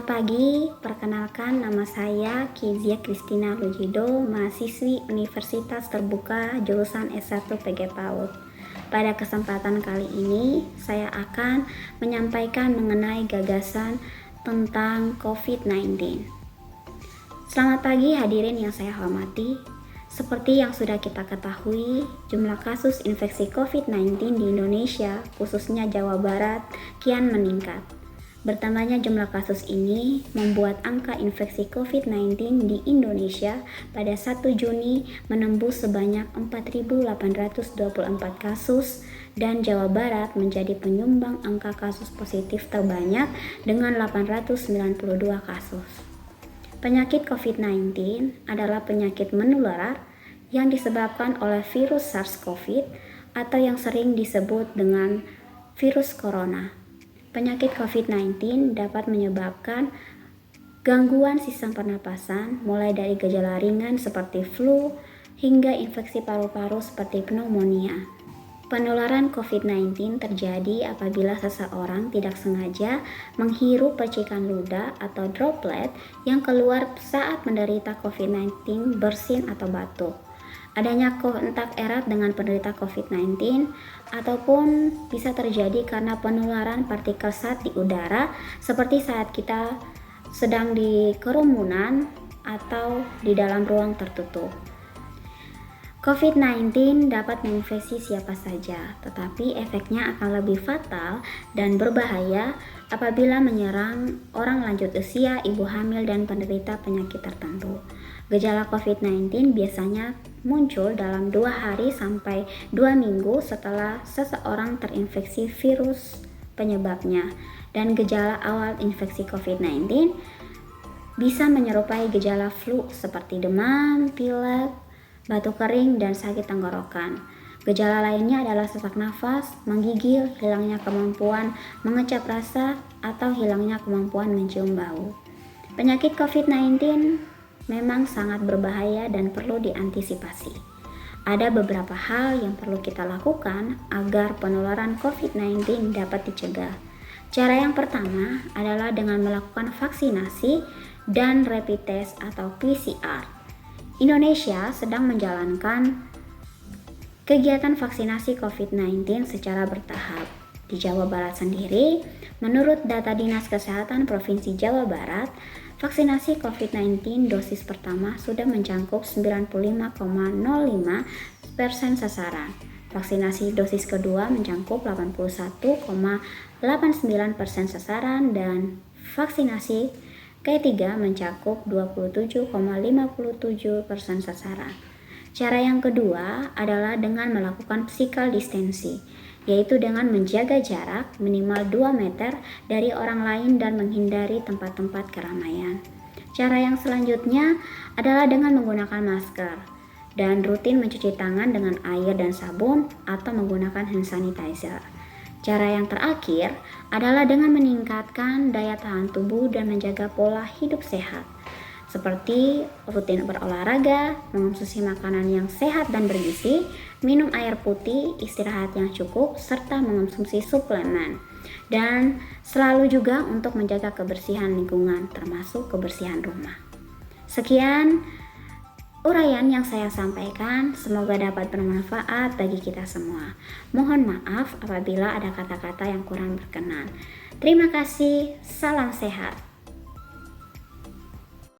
Selamat pagi, perkenalkan nama saya Kizia Kristina Lujido, mahasiswi Universitas Terbuka jurusan S1 PG PAUD. Pada kesempatan kali ini, saya akan menyampaikan mengenai gagasan tentang COVID-19. Selamat pagi hadirin yang saya hormati. Seperti yang sudah kita ketahui, jumlah kasus infeksi COVID-19 di Indonesia, khususnya Jawa Barat, kian meningkat. Bertambahnya jumlah kasus ini membuat angka infeksi COVID-19 di Indonesia pada 1 Juni menembus sebanyak 4.824 kasus dan Jawa Barat menjadi penyumbang angka kasus positif terbanyak dengan 892 kasus. Penyakit COVID-19 adalah penyakit menular yang disebabkan oleh virus SARS-CoV atau yang sering disebut dengan virus corona. Penyakit COVID-19 dapat menyebabkan gangguan sistem pernapasan mulai dari gejala ringan seperti flu hingga infeksi paru-paru seperti pneumonia. Penularan COVID-19 terjadi apabila seseorang tidak sengaja menghirup percikan ludah atau droplet yang keluar saat menderita COVID-19 bersin atau batuk. Adanya kontak erat dengan penderita COVID-19 ataupun bisa terjadi karena penularan partikel zat di udara seperti saat kita sedang di kerumunan atau di dalam ruang tertutup. COVID-19 dapat menginfeksi siapa saja, tetapi efeknya akan lebih fatal dan berbahaya apabila menyerang orang lanjut usia, ibu hamil, dan penderita penyakit tertentu. Gejala COVID-19 biasanya muncul dalam 2 hari sampai 2 minggu setelah seseorang terinfeksi virus penyebabnya, dan gejala awal infeksi COVID-19 bisa menyerupai gejala flu seperti demam, pilek, batuk kering, dan sakit tenggorokan. Gejala lainnya adalah sesak nafas, menggigil, hilangnya kemampuan mengecap rasa, atau hilangnya kemampuan mencium bau. Penyakit COVID-19 memang sangat berbahaya dan perlu diantisipasi. Ada beberapa hal yang perlu kita lakukan agar penularan COVID-19 dapat dicegah. Cara yang pertama adalah dengan melakukan vaksinasi dan rapid test atau PCR. Indonesia sedang menjalankan kegiatan vaksinasi COVID-19 secara bertahap. Di Jawa Barat sendiri, menurut data Dinas Kesehatan Provinsi Jawa Barat, vaksinasi COVID-19 dosis pertama sudah mencakup 95,05% sasaran. Vaksinasi dosis kedua mencakup 81,89% sasaran dan vaksinasi ketiga mencakup 27,57% sasaran. Cara yang kedua adalah dengan melakukan physical distancing, yaitu dengan menjaga jarak minimal 2 meter dari orang lain dan menghindari tempat-tempat keramaian. Cara yang selanjutnya adalah dengan menggunakan masker dan rutin mencuci tangan dengan air dan sabun atau menggunakan hand sanitizer. Cara yang terakhir adalah dengan meningkatkan daya tahan tubuh dan menjaga pola hidup sehat, seperti rutin berolahraga, mengonsumsi makanan yang sehat dan bergizi, minum air putih, istirahat yang cukup, serta mengonsumsi suplemen. Dan selalu juga untuk menjaga kebersihan lingkungan, termasuk kebersihan rumah. Sekian uraian yang saya sampaikan, semoga dapat bermanfaat bagi kita semua. Mohon maaf apabila ada kata-kata yang kurang berkenan. Terima kasih, salam sehat.